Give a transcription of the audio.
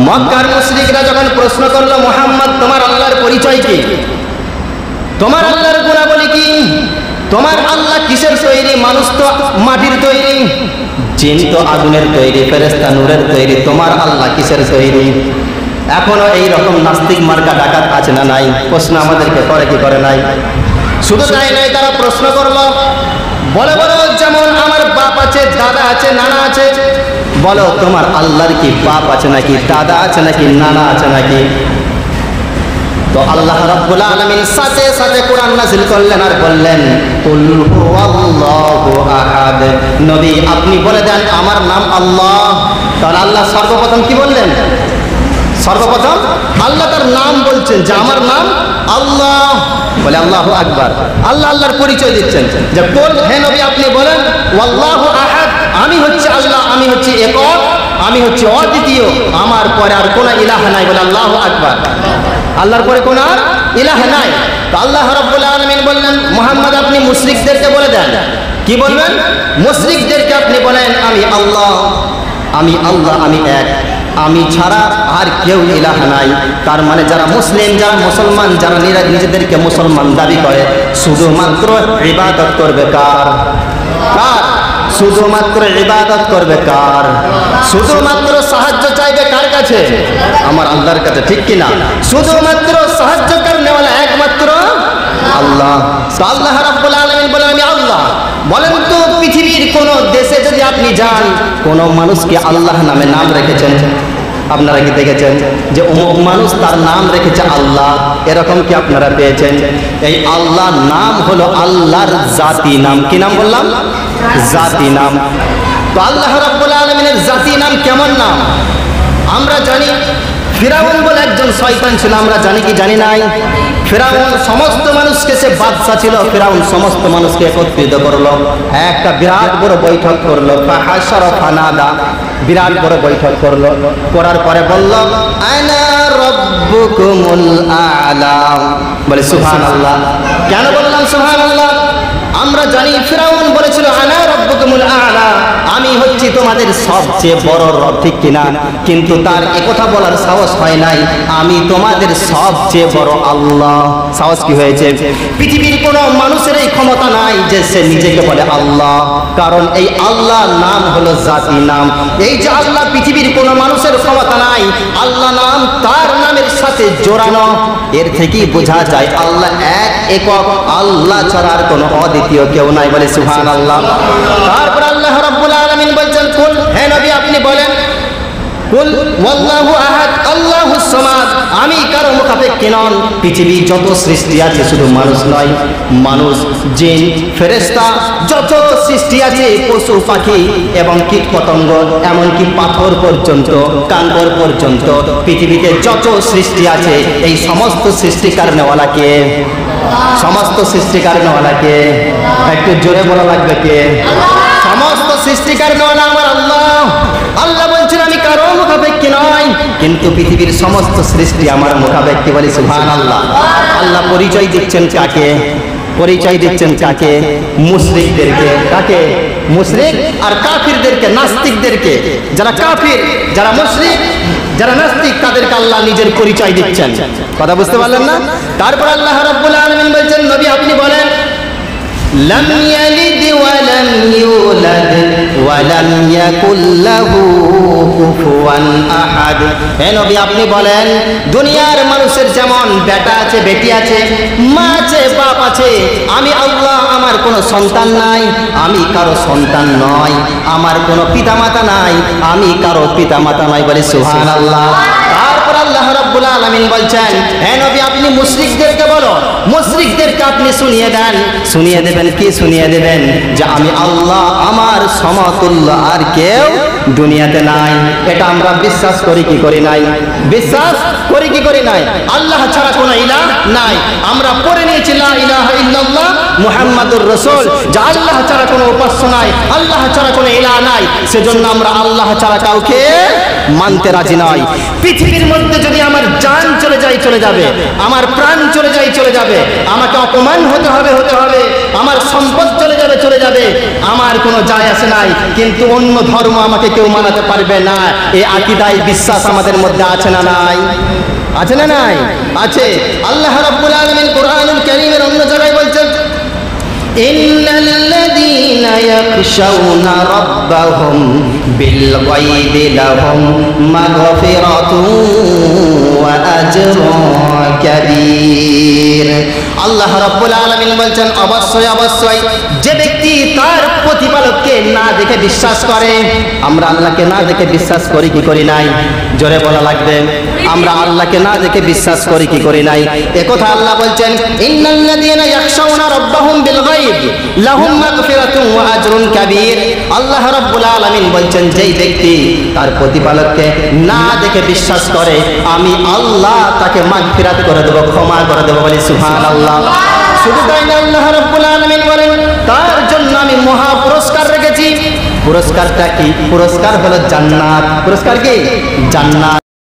মক্কার মুশরিকরা যখন প্রশ্ন করলো, মুহাম্মদ তোমার আল্লাহর পরিচয় কি, তোমার আল্লাহর গুণাবলী কি, তোমার আল্লাহ কিসের তৈরি, মানুষ তো মাটির তৈরি, জিন তো আগুনের তৈরি, ফেরেশতা নূরের তৈরি, তোমার আল্লাহ কিসের তৈরি? এখনো এই রকম নাস্তিক মার্কা ডাকাত আছে না নাই? প্রশ্ন আমাদেরকে করে কি করে নাই? শুধু তাই নয়, তারা প্রশ্ন করলো, বলো বলো, যেমন আমার বাপ আছে, দাদা আছে, নানা আছে, বলো তোমার আল্লাহর কি বাপ আছে নাকি, দাদা আছে নাকি, নানা আছে নাকি? তো আল্লাহ রাব্বুল আলামিন সাথে সাথে কোরআন নাযিল করলেন আর বললেন, কুল হুয়াল্লাহু আহাদ, নবী আপনি বলে দেন আমার নাম আল্লাহ। তাহলে আল্লাহ সর্বপ্রথম কি বললেন? সর্বপ্রথম আল্লাহ তার নাম বলছেন যে আমার নাম আল্লাহ। বলে আল্লাহু আকবার, আল্লাহ আল্লাহর পরিচয় দিচ্ছেন যে কুল, হে নবী আপনি বলেন, ওয়াল্লাহু আহাদ, আমি হচ্ছে আল্লাহ, আমি হচ্ছে একক, আমি হচ্ছে অদ্বিতীয়, আমার পরে আর কোনো ইলাহ নাই। বলে আল্লাহু আকবার, আল্লাহর পরে কোনো আর ইলাহ নাই। তো আল্লাহ রাব্বুল আলামিন বললেন, মুহাম্মদ আপনি মুশরিকদেরকে বলে দেন, কি বলবেন? মুশরিকদেরকে আপনি বলেন আমি আল্লাহ, আমি আল্লাহ, আমি এক, আমি ছাড়া আর কেউ ইলাহ নাই। তার মানে যারা মুসলিম, যারা মুসলমান, যারা নিজেদেরকে মুসলমান দাবি করে, শুধুমাত্র ইবাদত করবে কার? কার? শুধুমাত্র ইবাদত করবে কার? শুধুমাত্র সাহায্য চাইবে কার কাছে? আমার আল্লাহর কাছে, ঠিক কিনা? শুধুমাত্র সাহায্য করনেওয়ালা একমাত্র আল্লাহ। আল্লাহ রাব্বুল আলামিন বলেন আমি আল্লাহ। বলেন তো পৃথিবীর কোন দেশে যদি আপনি যান, কোন মানুষকে আল্লাহ নামে নাম রেখেছেন? আপনারা কি দেখেছেন যে অমুক মানুষ তার নাম রেখেছে আল্লাহ? এরকম কি আপনারা পেয়েছেন? এই আল্লাহ নাম হলো আল্লাহর জাতি নাম। কি নাম বললাম? জাতি নাম। তো আল্লাহ রাব্বুল আলামিনের জাতি নাম কেমন নাম? আমরা জানি ফিরাউন বলে একজন শয়তান ছিল, আমরা জানি কি জানি নাই? ফিরাউন সমস্ত মানুষকে, সে বাদশা ছিল, ফিরাউন সমস্ত মানুষকে একত্রিত করলো, একটা বিরাট বড় বৈঠক করলো, ফাহাশারা ফানাদা, বিরাট বড় বৈঠক করলো, করার পরে বলল আনা রাব্বুকুমুল আ'লা। বলে সুবহানাল্লাহ। কেন বললাম সুবহানাল্লাহ? আমরা জানি ফিরাউন বলেছিল আনা রাব্বুকুমুল আ'লা, আমি হচ্ছি তোমাদের সবচেয়ে বড় রব, ঠিক কিনা? কিন্তু তার একথা বলার সাহস হয় নাই, আমি তোমাদের সবচেয়ে বড় আল্লাহ। সাহস কি হয়েছে? পৃথিবীর কোনো মানুষের এই ক্ষমতা নাই যে সে নিজেকে বলে আল্লাহ, কারণ এই আল্লাহ নাম হলো জাতি নাম। এই যে আল্লাহ, পৃথিবীর কোনো মানুষের ক্ষমতা নাই, আল্লাহ নাম তার নামের সাথে জোড়ানো। এর থেকেই বোঝা যায় আল্লাহ এক, একক, আল্লাহ ছাড়া আর কোনো অদ্বিতীয় কেউ নাই। বলে সুবহানাল্লাহ। তারপর আল্লাহ রাব্বুল আলামিন বলছেন কুল, হে নবী আপনি বলেন, কুল ওয়াল্লাহু আহাদ আল্লাহুস সামাদ, আমি কারো মুখাপেক্ষী নন। পৃথিবীর যত সৃষ্টি আছে, শুধু মানুষ নয়, মানুষ, জিন, ফেরেশতা, যত সৃষ্টি আছে, পশু পাখি এবং কীট পতঙ্গ, এমনকি পাথর পর্যন্ত, কাঙ্গর পর্যন্ত, পৃথিবীতে যত সৃষ্টি আছে, এই সমস্ত সৃষ্টিকার নেওয়ালাকে, সমস্ত সৃষ্টিকার নেওয়ালাকে, একটু জোরে বলা লাগবে কে? সমস্ত সৃষ্টিকার নেওয়ালা আমার আল্লাহ। আল্লাহ বলছেন আমি কারো মুখাপেক্ষী নয়, কিন্তু পৃথিবীর সমস্ত সৃষ্টি আমার মুখাপেক্ষী। বলি সুবহানাল্লাহ। আল্লাহ পরিচয় দিচ্ছেন কাকে? পরিচয় দিচ্ছেন কাকে? মুশরিকদেরকে। কাকে? মুশরিক আর কাফিরদেরকে, নাস্তিকদেরকে। যারা কাফির, যারা মুশরিক, যারা নাস্তিক, তাদেরকে আল্লাহ নিজের পরিচয় দিচ্ছেন। কথা বুঝতে পারলেন না? তারপর আল্লাহ রাব্বুল আলামিন বলছেন নবী আপনি বলেন লাম ইয়ালিদ ওয়া লাম ইউলাদ ওয়া লাম ইয়াকুল লাহু কুফুয়ান আহাদ। হে নবী আপনি বলেন দুনিয়ার মানুষের যেমন বেটা আছে, বেটি আছে, মা আছে, বাপ আছে, আমি আল্লাহ আমার কোনো সন্তান নাই, আমি কারো সন্তান নয়, আমার কোনো পিতামাতা নাই, আমি কারো পিতামাতা নয়। বলে সুবহানাল্লাহ। তারপর আল্লাহ রাব্বুল আলামিন বলছেন হে নবী আপনি মুশরিকদেরকে বলো, মুশরিকদেরকে আপনি শুনিয়ে দেন। শুনিয়ে দেবেন কি? শুনিয়ে দেবেন যে আমি আল্লাহ, আমার সমতুল্য আর কেউ দুনিয়াতে নাই। এটা আমরা বিশ্বাস করি কি করি নাই? বিশ্বাস করি কি করি নাই? আল্লাহ ছাড়া কোনো ইলাহ নাই। আমরা পড়ে নিয়েছি লা ইলাহা ইল্লাল্লাহ মুহাম্মাদুর রাসূল, যে আল্লাহ ছাড়া কোনো উপাস্য নাই, আল্লাহ ছাড়া কোনো ইলাহ নাই। সেজন্য আমরা আল্লাহ ছাড়া কাউকে মানতে রাজি নই। পৃথিবীর মধ্যে বিরুদ্ধে যদি আমার জান চলে যায় চলে যাবে, আমার প্রাণ চলে যায় চলে যাবে, আমাকে অপমান হতে হবে আমার সম্পদ চলে যাবে চলে যাবে, আমার কোনো যায় আসে নাই, কিন্তু অন্য ধর্ম আমাকে কেউ মানাতে পারবে না, এই আকীদায় বিশ্বাস আমাদের মধ্যে আছে না নাই? আছে না নাই? আছে। আল্লাহ রাব্বুল আলামিন কোরআনুল কারীমের অন্য জায়গায় বলছেন, ইন্নাল্লাযীনা ইয়াখশাউনা রাব্বাহুম বিল গায়বি লাহুম মাগফিরাতুন ওয়া আজরুন কাবীর। আল্লাহ রাব্বুল আলামিন বলছেন, অবশ্যই অবশ্যই যে ব্যক্তি তার প্রতিপালককে না দেখে বিশ্বাস করে, আমরা আল্লাহকে না দেখে বিশ্বাস করি কি করি নাই? জোরে বলা লাগবে, আমরা আল্লাহকে না দেখে বিশ্বাস করি কি করি নাই? একথা আল্লাহ বলছেন, ইন্নাল্লাযীনা ইয়াখশাউনা রাব্বাহুম বিল গায়ব লাহুম মাগফিরাতুন ওয়া আজরুন কাবীর। আল্লাহ রাব্বুল আলামিন বলছেন, যেই ব্যক্তি তার প্রতিপালককে না দেখে বিশ্বাস করে, আমি আল্লাহ তাকে মাগফিরাত করে দেব, ক্ষমা করে দেব। বলি সুবহানাল্লাহ। শুধু তাই না, আল্লাহ রাব্বুল আলামিন বলেন, তার জন্য আমি মহা পুরস্কার রেখেছি। পুরস্কারটা কি? পুরস্কার হলো জান্নাত। পুরস্কার কি? জান্নাত।